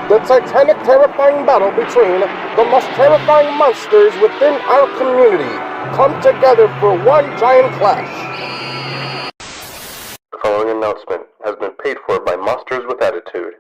the titanic, terrifying battle between the most terrifying monsters within our community come together for one giant clash. The following announcement has been paid for by Monsters with Attitude.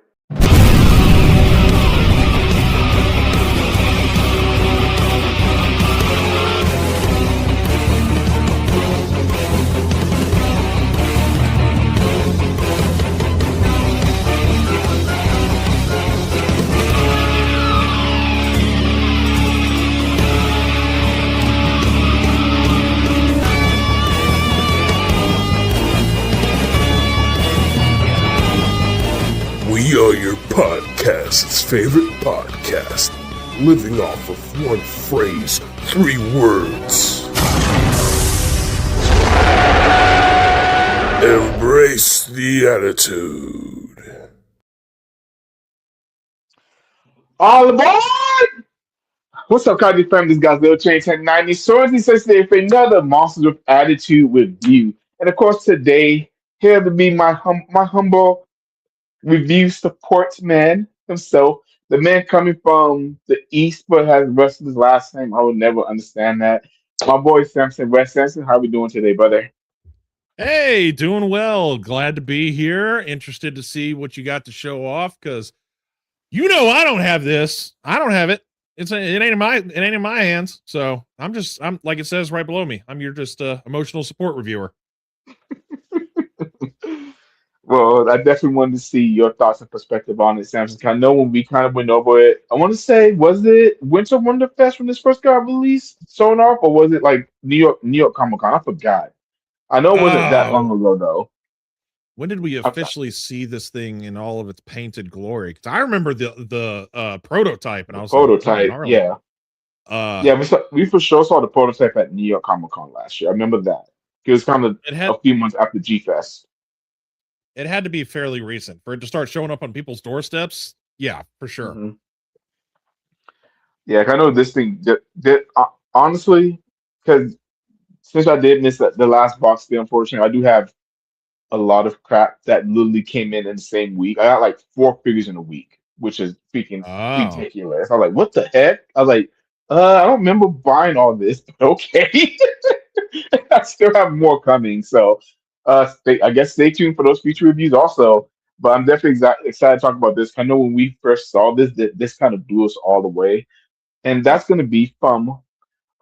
We are your podcast's favorite podcast, living off of one phrase, 3 words. Embrace the attitude. All aboard! What's up, Kaiju fam? This guy's Little Train 1090. Swords and says today for another Monsters with Attitude review. And of course, today, here to be my humble review support man himself, the man coming from the East but has the rest of his last name. I will never understand that. My boy Samson. Samson, how we doing today, brother? Hey, doing well. Glad to be here. Interested to see what you got to show off, because I don't have this. I don't have it. It ain't in my hands. So I'm like it says right below me. I'm your just emotional support reviewer. Well, I definitely wanted to see your thoughts and perspective on it, Samson. I know when we kind of went over it, I want to say, was it Winter Wonderfest when this first got released, shown off, or was it like New York Comic Con? I forgot. I know it wasn't that long ago, though. When did we officially see this thing in all of its painted glory? Because I remember the prototype, and I was prototype, like, yeah. We for sure saw the prototype at New York Comic Con last year. I remember that. It was kind of a few months after G-Fest. It had to be fairly recent for it to start showing up on people's doorsteps. Yeah, for sure. Mm-hmm. Yeah, I know this thing honestly, because since I did miss the last box, unfortunately, I do have a lot of crap that literally came in the same week. I got like 4 figures in a week, which is freaking ridiculous. I was like, what the heck? I was like, I don't remember buying all this, but okay. I still have more coming, so I guess stay tuned for those future reviews also. But I'm definitely excited to talk about this. I know when we first saw this kind of blew us all the way, and that's going to be from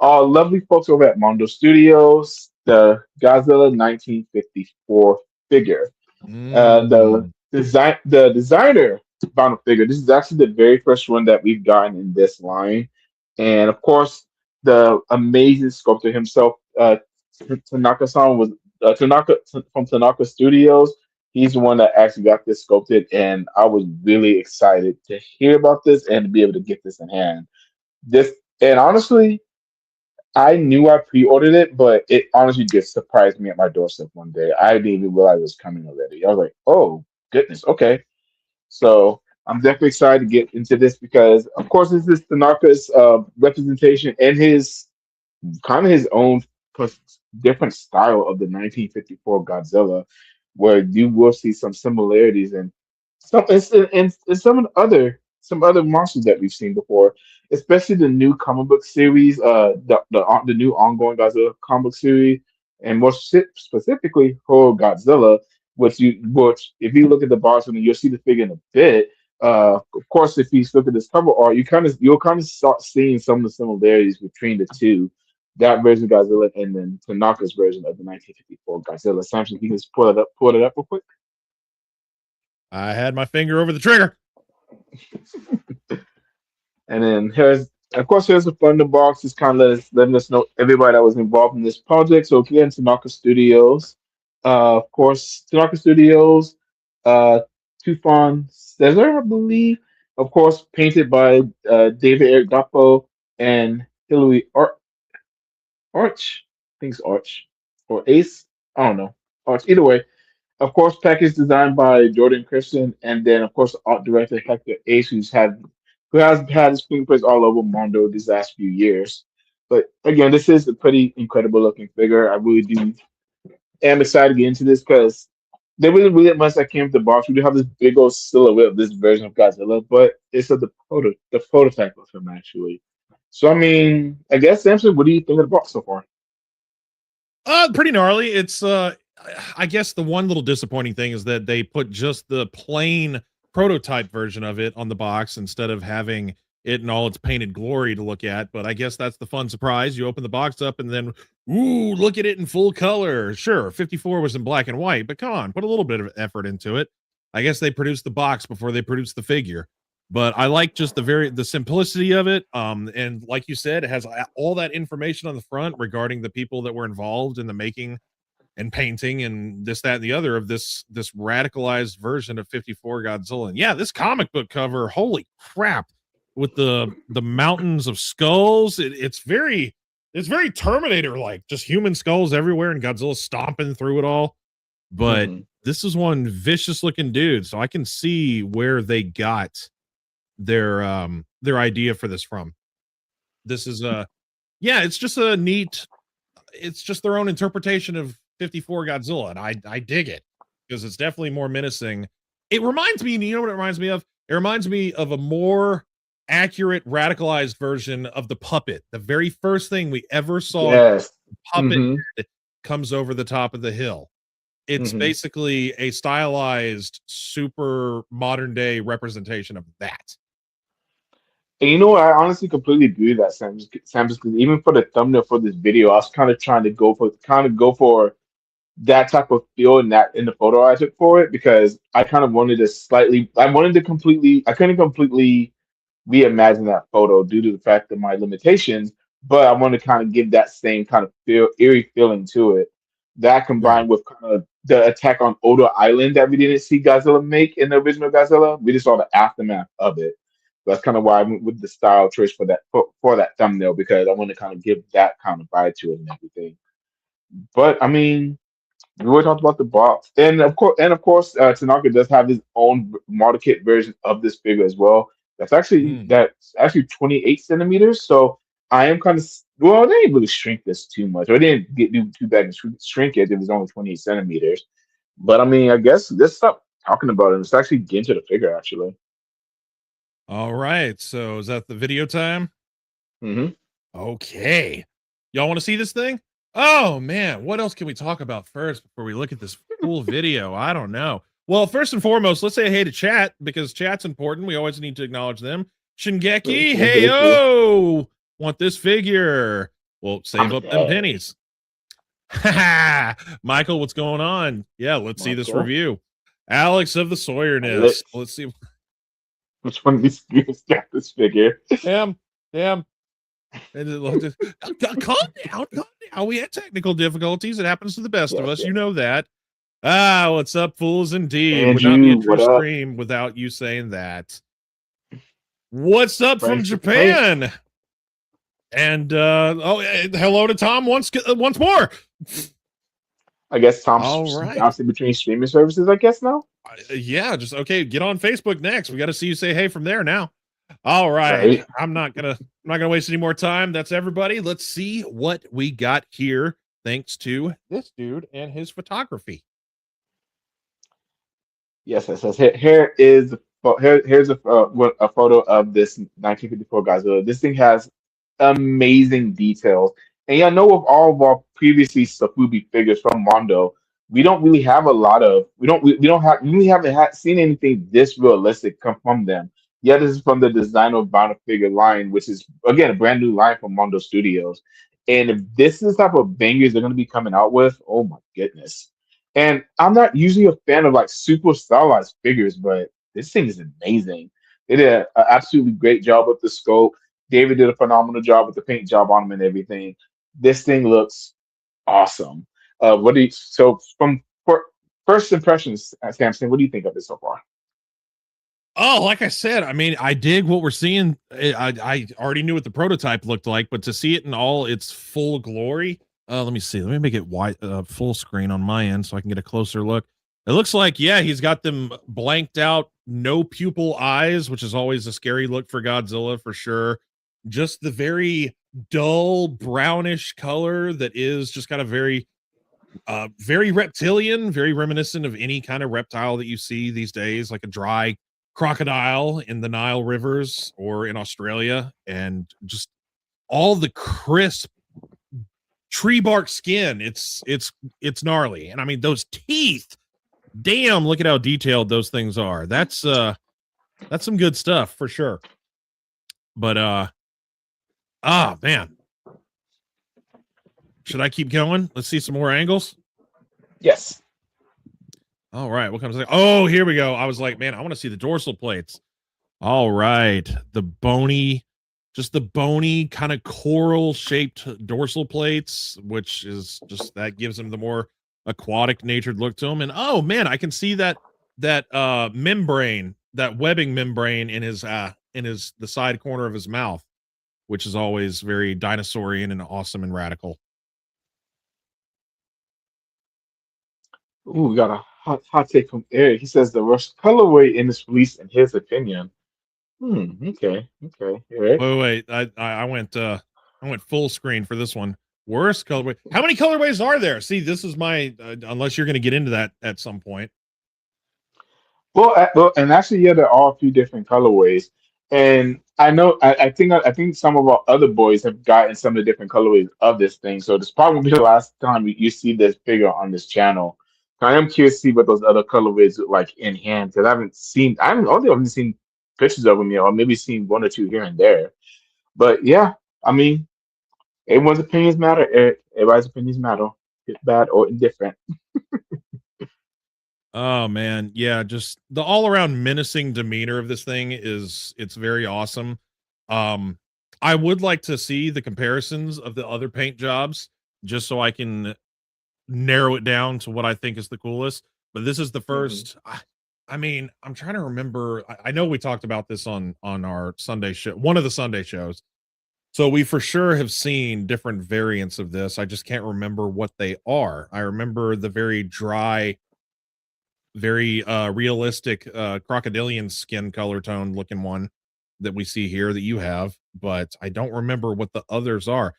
our lovely folks over at Mondo Studios, the Godzilla 1954 figure. The designer found a figure. This is actually the very first one that we've gotten in this line, and of course, the amazing sculptor himself, Tanaka-san, was Tanaka from Tanaka Studios. He's the one that actually got this sculpted, and I was really excited to hear about this and to be able to get this in hand. And honestly, I knew I pre-ordered it, but it honestly just surprised me at my doorstep one day. I didn't even realize it was coming already. I was like, "Oh goodness, okay." So I'm definitely excited to get into this because, of course, this is Tanaka's representation and his kind of his own different style of the 1954 Godzilla, where you will see some similarities and some some other monsters that we've seen before, especially the new comic book series, the new ongoing Godzilla comic book series, and more specifically Horror Godzilla, which if you look at the box and you'll see the figure in a bit. Of course, if you look at this cover art, you'll kind of start seeing some of the similarities between the two. That version of Godzilla and then Tanaka's version of the 1954 Godzilla. Samson, you can just pull it up real quick. I had my finger over the trigger. And then here's the fandom box. Just kind of letting us know everybody that was involved in this project. So again, Tanaka Studios. Of course, Tanaka Studios, Tufan Cesar, I believe. Of course, painted by David Eric Doppo and Hilary Arch. I think it's Arch or Ace. I don't know. Arch. Either way. Of course, package designed by Jordan Christian, and then of course art director Hector Ace, who has had his fingerprints all over Mondo these last few years. But again, this is a pretty incredible looking figure. I really am excited to get into this because there wasn't really much that came with the box. We do have this big old silhouette of this version of Godzilla, but it's of the prototype of him actually. So I mean, I guess Samson, what do you think of the box so far? Pretty gnarly. It's I guess the one little disappointing thing is that they put just the plain prototype version of it on the box instead of having it in all its painted glory to look at. But I guess that's the fun surprise. You open the box up and then, ooh, look at it in full color. Sure, 54 was in black and white, but come on, put a little bit of effort into it. I guess they produced the box before they produced the figure. But I like just the simplicity of it. And like you said, it has all that information on the front regarding the people that were involved in the making and painting and this, that, and the other of this radicalized version of 54 Godzilla. And yeah, this comic book cover, holy crap, with the mountains of skulls. It's very Terminator like, just human skulls everywhere and Godzilla stomping through it all. But this is one vicious looking dude, so I can see where they got their idea for this from. This is it's just a neat, it's just their own interpretation of 54 Godzilla, and I dig it because it's definitely more menacing. It reminds me, you know what it reminds me of? It reminds me of a more accurate, radicalized version of the puppet. The very first thing we ever saw, Yes. the puppet comes over the top of the hill. It's basically a stylized, super modern day representation of that. And you know what? I honestly completely agree with that, Sam. Because even for the thumbnail for this video, I was kind of trying to go for that type of feel in the photo I took for it because I kind of wanted to I couldn't completely reimagine that photo due to the fact of my limitations, but I want to kind of give that same kind of eerie feeling to it. That combined with kind of the attack on Odo Island that we didn't see Godzilla make in the original Godzilla, we just saw the aftermath of it. That's kind of why I went with the style choice for that thumbnail because I want to kind of give that kind of vibe to it and everything. But I mean, we already talked about the box, and of course, Tanaka does have his own model kit version of this figure as well. That's actually 28 centimeters. So I am kind of well, they didn't really shrink this too much, or they didn't do too bad and shrink it. It was only 28 centimeters. But I mean, I guess let's stop talking about it. Let's actually get into the figure. Actually, All right, so is that the video time? hmm Okay. Y'all want to see this thing? Oh man, what else can we talk about first before we look at this full video? I don't know. Well, first and foremost, let's say hey to chat because chat's important. We always need to acknowledge them. Shingeki, hey yo, want this figure? Well, save up them pennies. Michael, what's going on? Yeah, let's see this review. Alex of the Sawyerness. Let's see. Which one of these guys got this figure? Damn. And calm down. We had technical difficulties. It happens to the best of us. You know that. What's up, fools? Indeed, would not be a true stream without you saying that. What's up from Japan? And hello to Tom once more. I guess Tom's bouncing between streaming services. I guess now. Yeah, just okay. Get on Facebook next. We got to see you say hey from there now. All right. I'm not gonna waste any more time. That's everybody. Let's see what we got here. Thanks to this dude and his photography. Yes. Here's a photo of this 1954 Godzilla. This thing has amazing details. And I know of all of our previously Safubi figures from Mondo, we don't really have a lot of we haven't seen anything this realistic come from them. Yeah, this is from the Designer Bound figure line, which is again a brand new line from Mondo Studios. And if this is the type of bangers they're going to be coming out with, oh my goodness! And I'm not usually a fan of like super stylized figures, but this thing is amazing. They did an absolutely great job with the scope. David did a phenomenal job with the paint job on them and everything. This thing looks awesome. From first impressions, Samson, what do you think of it so far? Oh, like I said, I mean, I dig what we're seeing. I already knew what the prototype looked like, but to see it in all its full glory, let me see. Let me make it wide, full screen on my end so I can get a closer look. It looks like, yeah, he's got them blanked out, no pupil eyes, which is always a scary look for Godzilla for sure. Just the very dull brownish color that is just kind of very Very reptilian, very reminiscent of any kind of reptile that you see these days, like a dry crocodile in the Nile rivers or in Australia, and just all the crisp tree bark skin. It's gnarly. And I mean those teeth. Damn, look at how detailed those things are. That's some good stuff for sure. But man. Should I keep going? Let's see some more angles. Yes. All right. What comes next? Oh, here we go. I was like, man, I want to see the dorsal plates. All right. The bony kind of coral shaped dorsal plates, which is just that gives them the more aquatic natured look to them. And oh man, I can see that membrane, that webbing membrane in his the side corner of his mouth, which is always very dinosaurian and awesome and radical. Ooh, we got a hot take from Eric. He says the worst colorway in this release, in his opinion. Okay. Eric. Wait. I went full screen for this one. Worst colorway. How many colorways are there? See, this is my unless you're going to get into that at some point. Well, and actually, yeah, there are a few different colorways, and I know I think some of our other boys have gotten some of the different colorways of this thing. So this probably will be the last time you see this figure on this channel. I am curious to see what those other colorways look like in hand because I haven't seen pictures of them yet, or maybe seen one or two here and there. But yeah, I mean, everyone's opinions matter. Everybody's opinions matter, good, bad, or indifferent. Oh man, yeah, just the all-around menacing demeanor of this thing it's very awesome. I would like to see the comparisons of the other paint jobs just so I can narrow it down to what I think is the coolest. But this is the first. I mean, I'm trying to remember. I know we talked about this on our Sunday show, one of the Sunday shows. So we for sure have seen different variants of this. I just can't remember what they are. I remember the very dry, very realistic crocodilian skin color tone looking one that we see here that you have, but I don't remember what the others are.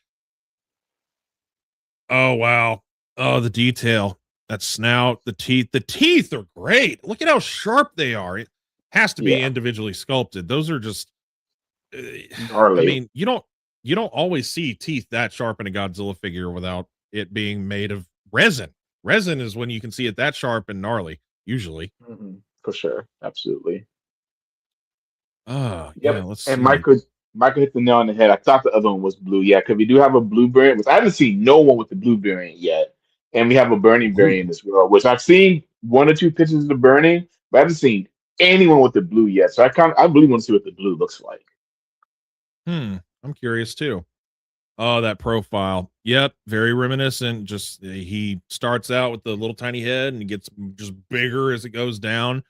Oh wow. Oh, the detail. That snout, the teeth are great. Look at how sharp they are. It has to be individually sculpted. Those are just I mean, you don't always see teeth that sharp in a Godzilla figure without it being made of resin. Resin is when you can see it that sharp and gnarly, usually. For sure. Absolutely. Yeah, let's and see. Michael hit the nail on the head. I thought the other one was blue. Yeah, because we do have a blue variant, which I haven't seen no one with the blue variant yet. And we have a burning variant as well, which I've seen one or two pictures of the burning, but I haven't seen anyone with the blue yet. So I really want to see what the blue looks like. I'm curious too. Oh, that profile. Yep, very reminiscent. Just he starts out with the little tiny head and he gets just bigger as it goes down.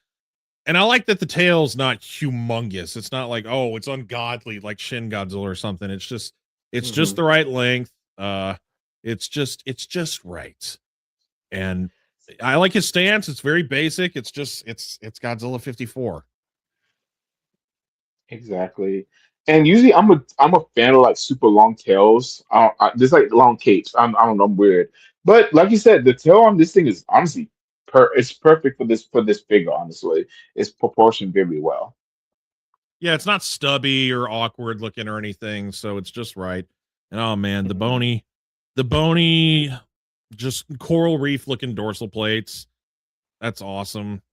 And I like that the tail's not humongous. It's not like, oh, it's ungodly like Shin Godzilla or something. It's just the right length. It's just right. And I like his stance. It's very basic. It's Godzilla 54. Exactly. And usually I'm a fan of like super long tails. Just like long capes. I don't know, I'm weird. But like you said, the tail on this thing is honestly it's perfect for this figure, honestly. It's proportioned very well. Yeah, it's not stubby or awkward looking or anything, so it's just right. And oh man, the bony just coral reef looking dorsal plates. That's awesome.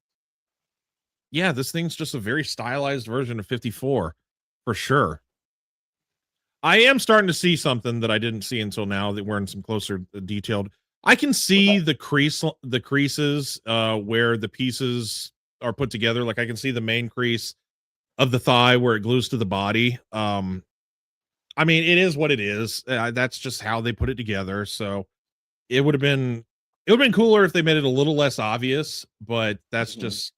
Yeah, this thing's just a very stylized version of 54 for sure. I am starting to see something that I didn't see until now that we're in some closer detailed. I can see the creases where the pieces are put together. Like I can see the main crease of the thigh where it glues to the body. I mean, it is what it is. That's just how they put it together. So it would have been cooler if they made it a little less obvious, but that's just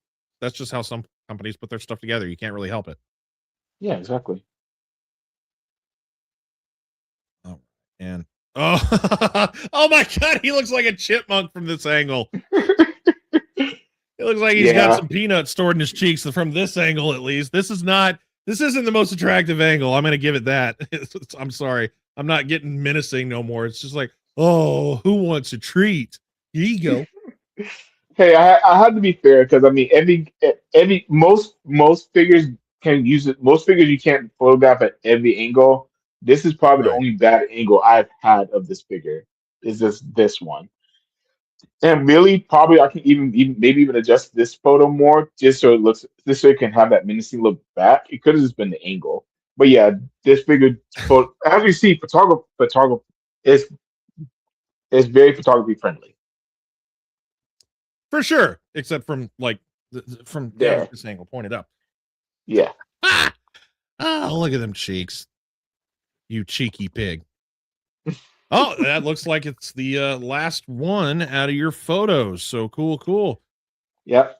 how some companies put their stuff together. You can't really help it. Yeah, exactly. Oh, and oh my god, he looks like a chipmunk from this angle. It looks like he's got some peanuts stored in his cheeks from this angle, at least. This isn't the most attractive angle. I'm gonna give it that. I'm sorry. I'm not getting menacing no more. It's just like, oh, who wants a treat? Here you go. Hey, I had to be fair because I mean, every most figures can use it. Most figures you can't photograph at every angle. This is probably the Right. only bad angle I've had of this figure. Is this one? And really, probably I can even maybe even adjust this photo more just so it looks just so it can have that menacing look back. It could have just been the angle, but yeah, this figure photo as you see, photography is very photography friendly. For sure. Except from like from There, this angle pointed up. yeah. Ah! Oh, look at them cheeks. You cheeky pig. Oh, that looks like it's the last one out of your photos. So cool. Yep.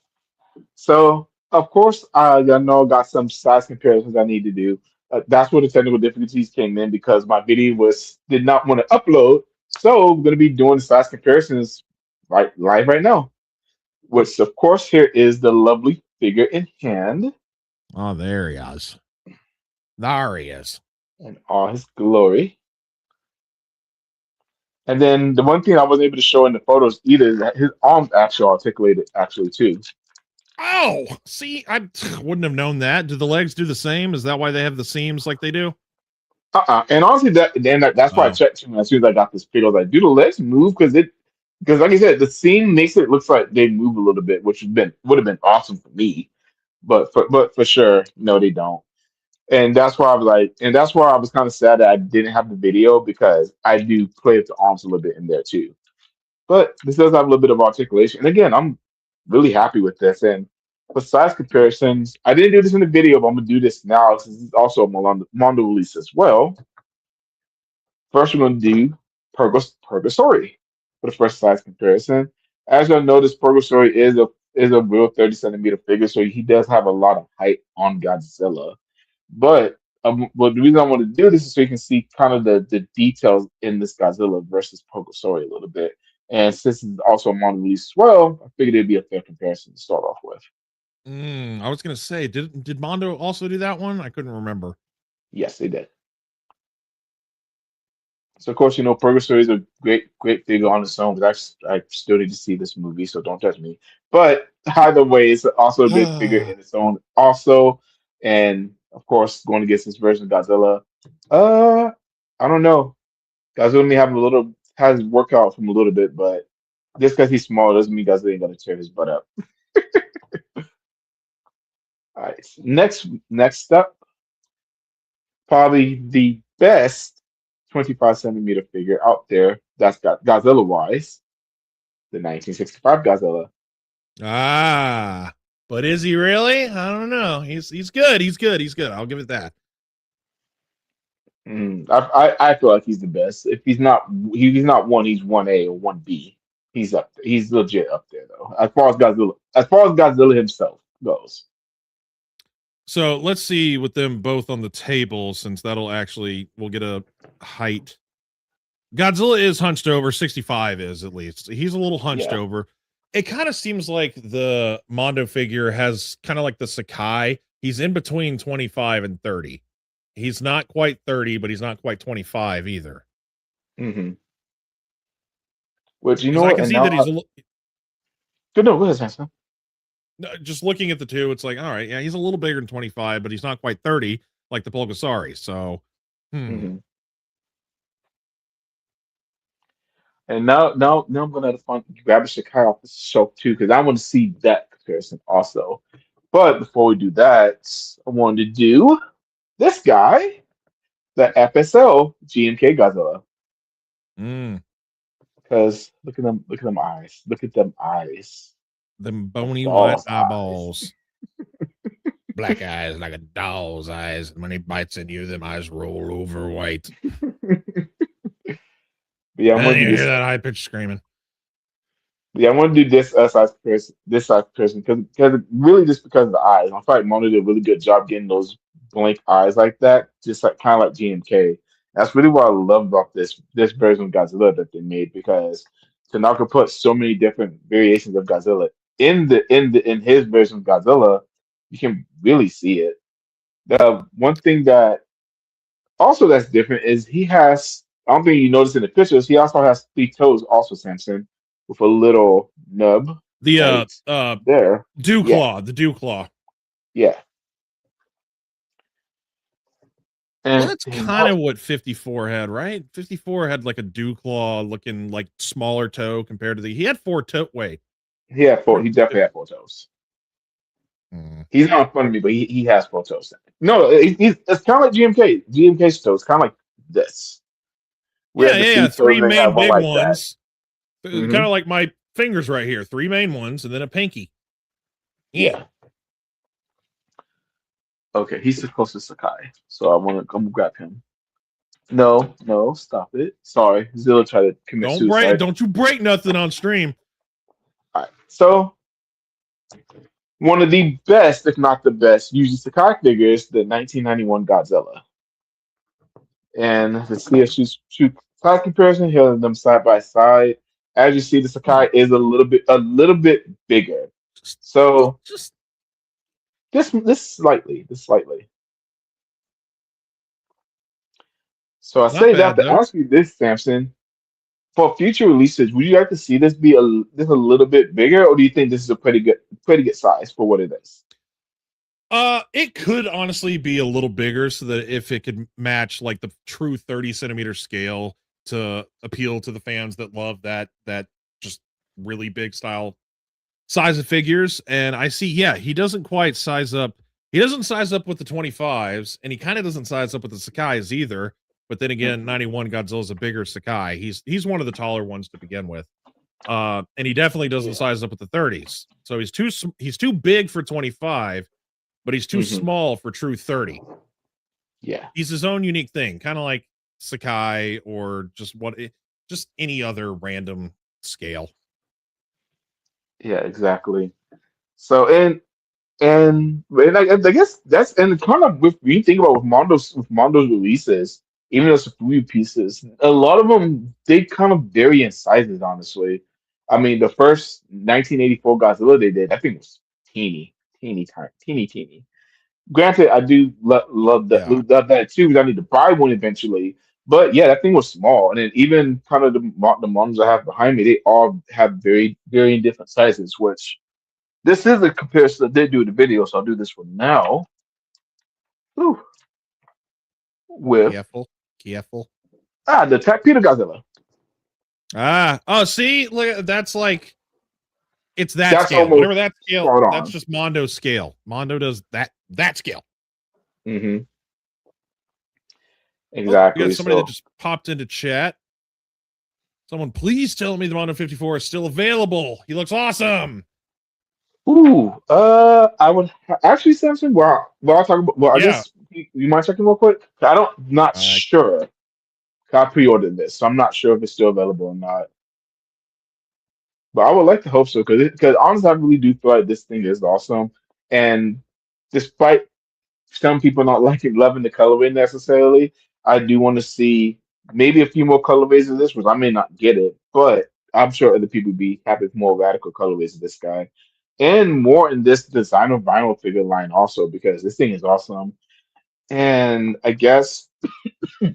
So, of course, I know got some size comparisons I need to do. That's where the technical difficulties came in because my video was did not want to upload. So, we're going to be doing the size comparisons right live right now. Which, of course, here is the lovely figure in hand Oh, there he is. There he is. in all his glory. And then the one thing I wasn't able to show in the photos either is that his arms actually articulated actually too. Oh, see, I wouldn't have known that. Do the legs do the same? Is that why they have the seams like they do? And honestly, that's why I Oh, checked too as soon as I got this video. I was like, do the legs move? Because like I said, the seam makes it looks like they move a little bit, which would have been awesome for me. But for sure, no, they don't. And that's why I was like, and that's why I was kind of sad that I didn't have the video because I do play with the arms a little bit in there too. But this does have a little bit of articulation. And again, I'm really happy with this. And for size comparisons, I didn't do this in the video, but I'm gonna do this now. This is also a Mondo release as well. First, we're going to do Purgatory for the first size comparison. As you'll notice, Purgatory is a real 30 centimeter figure, so he does have a lot of height on Godzilla. But the reason I want to do this is so you can see kind of the details in this Godzilla versus Purgatory a little bit. And since it's also a mono release as well, I figured it'd be a fair comparison to start off with. I was gonna say, did Mondo also do that one? I couldn't remember. Yes, they did. So of course, Purgatory is a great figure on its own, but I still need to see this movie, so don't judge me. But either way, it's also a great figure in its own, also, and of course, going against this version of Godzilla. I don't know. Godzilla may have has worked out from a little bit, but just because he's small doesn't mean Godzilla ain't gonna tear his butt up. All right, next up, probably the best 25 centimeter figure out there that's got Godzilla wise, the 1965 Godzilla. Ah, but is he really? I don't know. He's good. He's good. I'll give it that. I feel like he's the best. If he's not one, he's 1A or 1B. He's up there. He's legit up there though. As far as Godzilla himself goes. So let's see with them both on the table, since we'll get a height. Godzilla is hunched over. 65 is at least. He's a little hunched Yeah. over. It kind of seems like the Mondo figure has kind of like the Sakai. He's in between 25 and 30. He's not quite 30, but he's not quite 25 either. Mm-hmm. Which I can see that he's good. No, go ahead, Samson. just looking at the two. It's like, all right, yeah, he's a little bigger than 25, but he's not quite 30 like the Pulgasari. So, Mm-hmm. And now I'm gonna grab a Sakai off the shelf too, because I want to see that comparison also. But before we do that, I wanted to do this guy, the FSL GMK Godzilla. Because look at them eyes. Look at them eyes. Them bony Doll's white eyeballs. Black eyes like a doll's eyes. And when he bites at you, them eyes roll over white. Yeah, I didn't hear that high pitched screaming. Yeah, I want to do this size comparison because really just because of the eyes. I feel like Mono did a really good job getting those blank eyes like that, just like kind of like GMK. That's really what I love about this version of Godzilla that they made, because Tanaka put so many different variations of Godzilla in his version of Godzilla. You can really see it. The one thing that also that's different is he has. I don't think you noticed in the pictures. He also has 3 toes, also Samson, with a little nub. The right there. dew Yeah. claw, the dew claw. Yeah. Well, And that's kind of what 54 had, right? 54 had like a dew claw looking like smaller toe compared to he had 4 toe. Wait, he definitely had 4 toes. He's not in front of me, but he has 4 toes. No, it's kind of like GMK. GMK's toes, kind of like this. We have the yeah. 3 toes, they main have one big like ones. that. Kind of like my fingers right here. 3 main ones and then a pinky. Yeah. Okay, he's supposed to Sakai, so I'm gonna grab him. No, stop it. Sorry, Zilla tried to commit suicide. Don't you break nothing on stream. All right, so one of the best, if not the best, usually Sakai figures, the 1991 Godzilla. And to see a shoot size comparison, here them side by side. As you see, the Sakai is a little bit bigger. So Just this slightly. So I Not say bad, that to though. ask you this, Samson. For future releases, would you like to see this be a little bit bigger, or do you think this is a pretty good size for what it is? It could honestly be a little bigger so that if it could match like the true 30 centimeter scale to appeal to the fans that love that just really big size of figures. And I see, yeah, he doesn't quite size up. He doesn't size up with the 25s, and he kind of doesn't size up with the Sakai's either. But then again, 91 Godzilla's a bigger Sakai. He's one of the taller ones to begin with. And he definitely doesn't size up with the 30s. So he's too big for 25, but he's too small for true 30. Yeah. He's his own unique thing, kind of like Sakai or just any other random scale. Yeah, exactly. So and I guess that's and kind of with when you think about with Mondo's releases, even though it's a few pieces, a lot of them they kind of vary in sizes. Honestly, I mean the first 1984 Godzilla they did, I think was teeny. Granted, I do love Yeah. that too because I need to buy one eventually. But yeah, that thing was small, and then even kind of the models I have behind me, they all have very different sizes, which. This is a comparison I did do in the video, so I'll do this for now. Ooh. With Careful. the Peter Godzilla. See, look, that's like it's that That's scale. Whatever that scale, spot on. that's just Mondo's scale. Mondo does that scale. Mm-hmm. We Exactly. got somebody that just popped into chat. Someone, please tell me the Mondo 54 is still available. He looks awesome. Ooh, I would actually, Samson. Well, I'll talk about. Well, I guess you mind checking real quick. Not sure. I pre-ordered this, so I'm not sure if it's still available or not. But I would like to hope so, because honestly, I really do feel like this thing is awesome. And despite some people not loving the colorway necessarily, I do want to see maybe a few more colorways of this, which I may not get it, but I'm sure other people would be happy with more radical colorways of this guy. And more in this designer vinyl figure line also, because this thing is awesome. And I guess all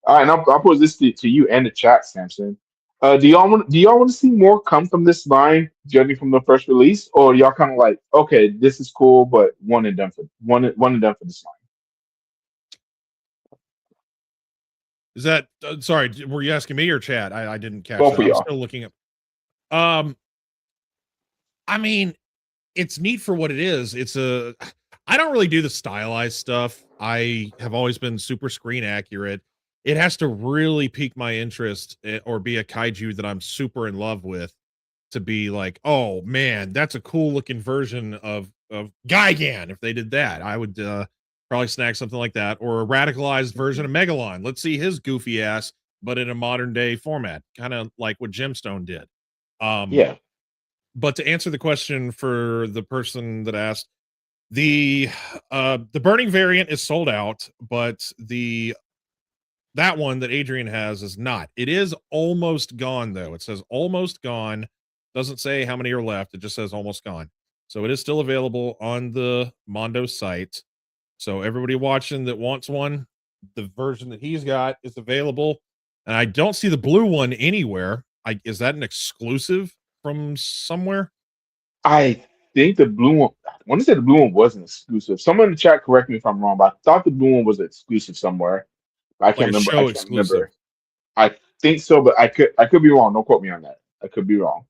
right, and I'll pose this to you and the chat, Samson. Do y'all want to see more come from this line, judging from the first release, or y'all kind of like, okay, this is cool, but one and done for this line? Is that sorry? Were you asking me or chat? I didn't catch Both that. of y'all. I'm still looking up. I mean, it's neat for what it is. I don't really do the stylized stuff. I have always been super screen accurate. It has to really pique my interest or be a kaiju that I'm super in love with to be like, oh man, that's a cool looking version of Gigan. If they did that, I would probably snag something like that, or a radicalized version of Megalon. Let's see his goofy ass, but in a modern day format, kind of like what Gemstone did. Yeah. But to answer the question for the person that asked, the burning variant is sold out, but that one that Adrian has is not. It is almost gone though. It says almost gone. Doesn't say how many are left. It just says almost gone. So it is still available on the Mondo site. So everybody watching that wants one, the version that he's got is available. And I don't see the blue one anywhere. Is that an exclusive? from somewhere? I think the blue one. I want to say the blue one wasn't exclusive. Someone in the chat correct me if I'm wrong, but I thought the blue one was exclusive somewhere. I Like can't a remember. I show can't exclusive. remember. I think so, but I could be wrong. Don't quote me on that. I could be wrong.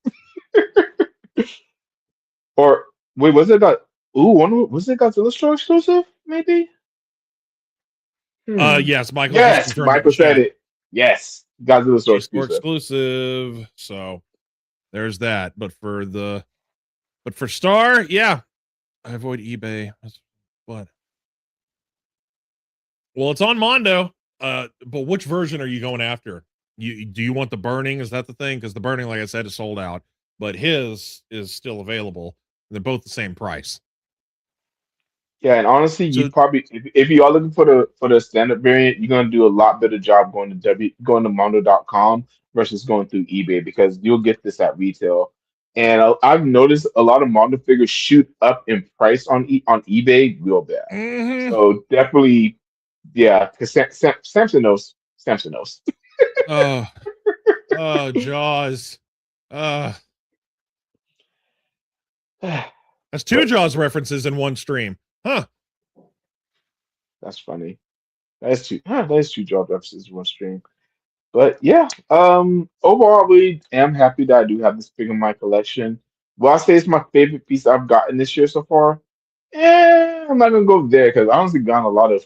Or wait, was it got? Ooh, was it Godzilla Store exclusive? Maybe. Hmm. Yes, Michael just Yes, confirmed in the Michael said chat. it. Yes, Godzilla Store G-Store exclusive. exclusive. So there's that. But for Star, yeah, I avoid eBay. What? Well, it's on Mondo. But which version are you going after? Do you want the burning? Is that the thing? Because the burning, like I said, is sold out, but his is still available. They're both the same price. Yeah, and honestly, you So probably if you are looking for the standard variant, you're gonna do a lot better job going to Mondo.com versus going through eBay because you'll get this at retail. And I've noticed a lot of Mondo figures shoot up in price on eBay real bad. mhm. So definitely, yeah, because Samson knows. Samson knows. Oh, Jaws. Uh, that's two But Jaws references in one stream. Huh. that's funny. That is two job references in one stream. But yeah, overall, I really am happy that I do have this figure in my collection. Will I say it's my favorite piece I've gotten this year so far? I'm not gonna go there because I honestly gotten a lot of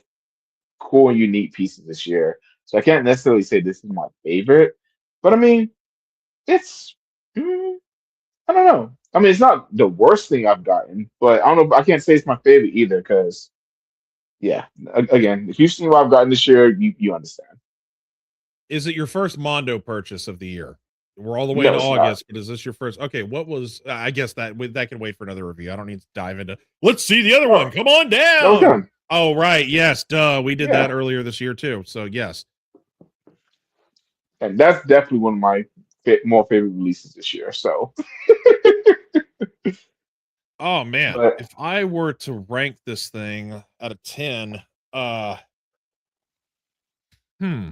cool and unique pieces this year. So I can't necessarily say this is my favorite. But I mean, it's I don't know. I mean, it's not the worst thing I've gotten, but I don't know. I can't say it's my favorite either because yeah, again, if you've seen what I've gotten this year, you understand. Is it your first Mondo purchase of the year? We're all the way No, into it's not. August, but is this your first? Okay, what was? I guess that can wait for another review. I don't need to dive into. Let's see the other one. Oh, Come on that was down. done. Oh right, yes, duh. We did that Yeah. earlier this year too. So yes. And that's definitely one of my more favorite releases this year. So, Oh man, but if I were to rank this thing out of 10, uh, hmm.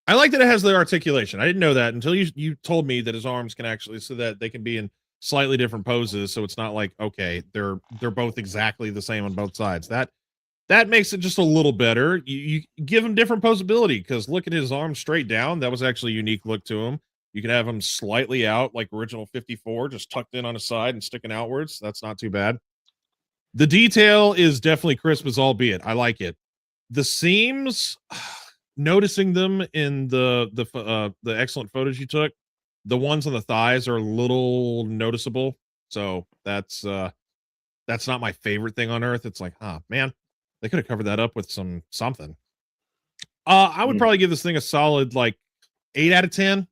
I like that it has the articulation. I didn't know that until you told me that his arms can actually so that they can be in slightly different poses. So it's not like okay, they're both exactly the same on both sides. That makes it just a little better. You give him different posability because look at his arms straight down. That was actually a unique look to him. You can have him slightly out like original 54, just tucked in on his side and sticking outwards. That's not too bad. The detail is definitely crisp as all be it. I like it. The seams, noticing them in the excellent photos you took, the ones on the thighs are a little noticeable. So that's not my favorite thing on earth. It's like, man, they could have covered that up with something. I would mm, probably give this thing a solid like 8 out of 10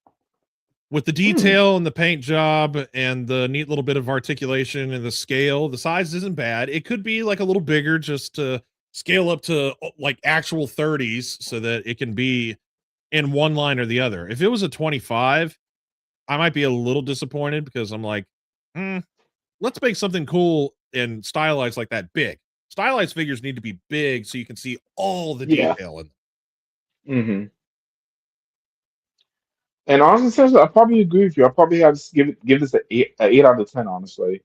with the mm, detail and the paint job and the neat little bit of articulation and the scale. The size isn't bad. It could be like a little bigger just to scale up to like actual 30s so that it can be in one line or the other. If it was a 25, I might be a little disappointed because I'm like, let's make something cool and stylized like that big. Stylized figures need to be big so you can see all the yeah. detail in them. hmm And honestly, Sergio, I probably agree with you. I probably have to give this a 8 out of 10, honestly.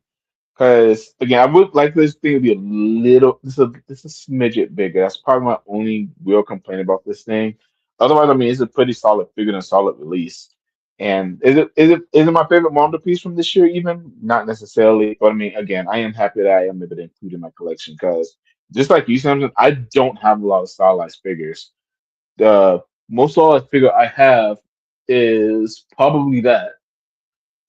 Because again, I would like this thing to be a little, this is a smidget bigger. That's probably my only real complaint about this thing. Otherwise, I mean, it's a pretty solid figure and a solid release. And is it my favorite Mondo piece from this year? Even not necessarily, but I mean, again, I am happy that I am able to include in my collection because just like you, Samson, I don't have a lot of stylized figures. The most stylized figure I have is probably that.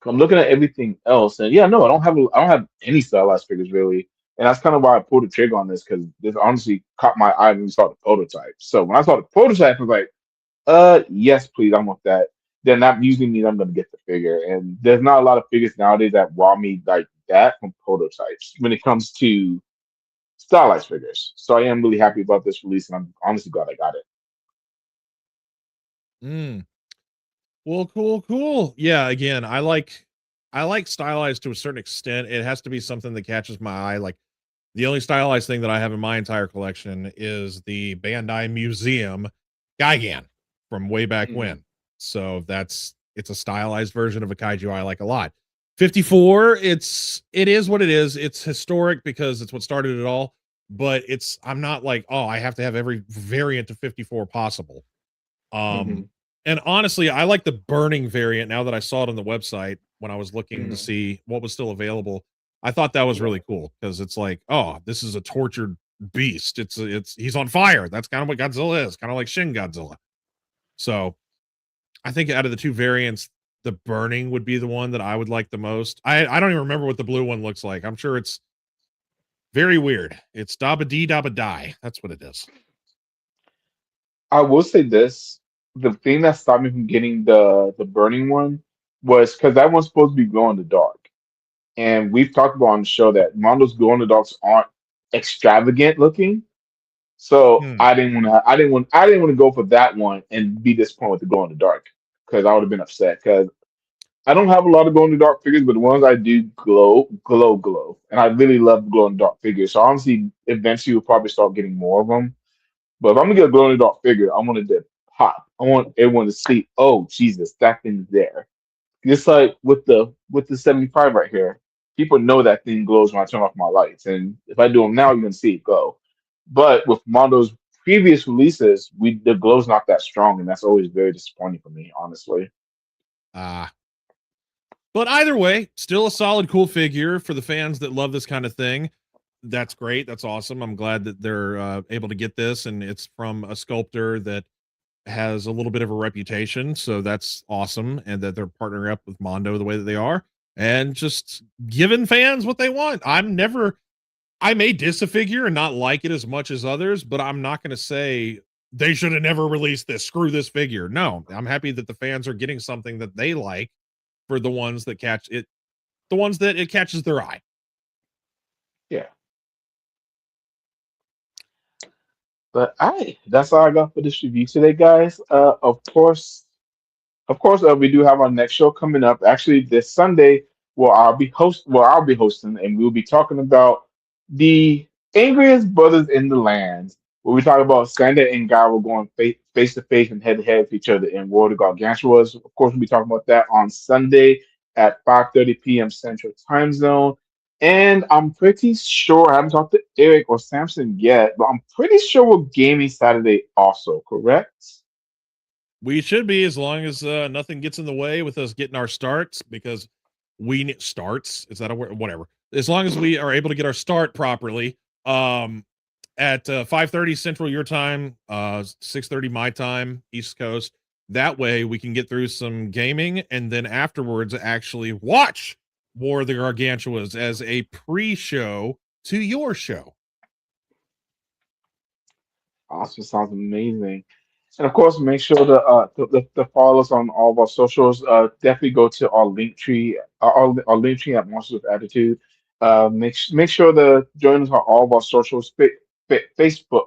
I'm looking at everything else, and yeah, no, I don't have any stylized figures really, and that's kind of why I pulled the trigger on this because this honestly caught my eye when we saw the prototype. So when I saw the prototype, I was like, yes, please, I want that. Then that usually means I'm gonna get the figure, and there's not a lot of figures nowadays that wow me like that from prototypes when it comes to stylized figures. So I am really happy about this release, and I'm honestly glad I got it. Mm. Well, cool. Yeah, again, I like stylized to a certain extent. It has to be something that catches my eye. Like the only stylized thing that I have in my entire collection is the Bandai Museum Gigan from way back Mhm. when. So it's a stylized version of a kaiju I like a lot. 54, it is what it is. It's historic because it's what started it all, but I'm not like, oh, I have to have every variant of 54 possible. And honestly, I like the burning variant now that I saw it on the website when I was looking to see what was still available. I thought that was really cool because it's like, oh, this is a tortured beast. He's on fire. That's kind of what Godzilla is, kind of like Shin Godzilla. So I think out of the two variants, the burning would be the one that I would like the most. I don't even remember what the blue one looks like. I'm sure it's very weird. It's Dabba Dee Dabba Die. That's what it is. I will say this: the thing that stopped me from getting the burning one was because that one's supposed to be glow in the dark, and we've talked about on the show that Mondo's glow in the darks aren't extravagant looking. So I didn't want to go for that one and be disappointed with the glow in the dark because I would have been upset because I don't have a lot of glow in the dark figures, but the ones I do glow, and I really love glow in the dark figures. So honestly, eventually we'll probably start getting more of them. But if I'm gonna get a glow in the dark figure, I want it to pop. I want everyone to see, oh Jesus, that thing's there. Just like with the 75 right here, people know that thing glows when I turn off my lights, and if I do them now, you're gonna see it glow. But with Mondo's previous releases, the glow's not that strong, and that's always very disappointing for me, honestly. But either way, still a solid, cool figure for the fans that love this kind of thing. That's great. That's awesome. I'm glad that they're able to get this, and it's from a sculptor that has a little bit of a reputation. So that's awesome, and that they're partnering up with Mondo the way that they are, and just giving fans what they want. I may diss a figure and not like it as much as others, but I'm not going to say they should have never released this. Screw this figure. No, I'm happy that the fans are getting something that they like for the ones that it catches their eye. Yeah. But that's all I got for this review today, guys. We do have our next show coming up. Actually, this Sunday, I'll be hosting, and we'll be talking about the angriest brothers in the land. Where we talk about Sander and Gyro going face to face and head to head with each other in World of Gargantuas. Of course, we'll be talking about that on Sunday at 5:30 p.m. Central Time Zone. And I'm pretty sure I haven't talked to Eric or Samson yet, but I'm pretty sure we're gaming Saturday also, correct? We should be, as long as nothing gets in the way with us getting our starts, because we need starts. Is that a word? Whatever. As long as we are able to get our start properly, at 5:30 Central your time, 6:30 my time, East Coast. That way we can get through some gaming, and then afterwards actually watch War of the Gargantuas as a pre-show to your show. Awesome, sounds amazing. And of course, make sure to follow us on all of our socials. Definitely go to our link tree, our link tree at Monsters of Attitude. Make sure to join us on all of our socials: Facebook,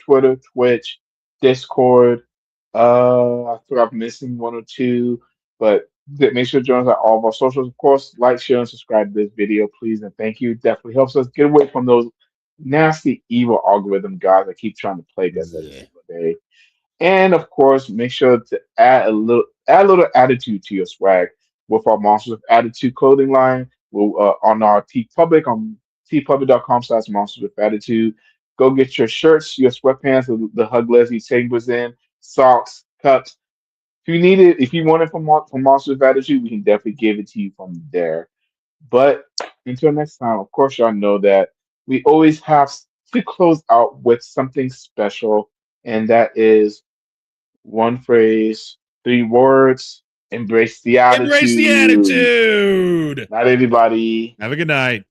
Twitter, Twitch, Discord. I think I'm missing one or two, but make sure to join us on all of our socials. Of course, like, share, and subscribe to this video, please, and thank you. Definitely helps us get away from those nasty, evil algorithm guys that keep trying to plague us every single day. And of course, make sure to add a little attitude to your swag with our Monsters of Attitude clothing line. We'll on our TeePublic on tpublic.com/Monsters of Attitude. Go get your shirts, your sweatpants, the Hug Leslie Chambers in, socks, cups. If you need it, if you want it from Monsters of Attitude, we can definitely give it to you from there. But until next time, of course, y'all know that we always have to close out with something special, and that is one phrase, 3 words. Embrace the attitude. Embrace the attitude. Not everybody. Have a good night.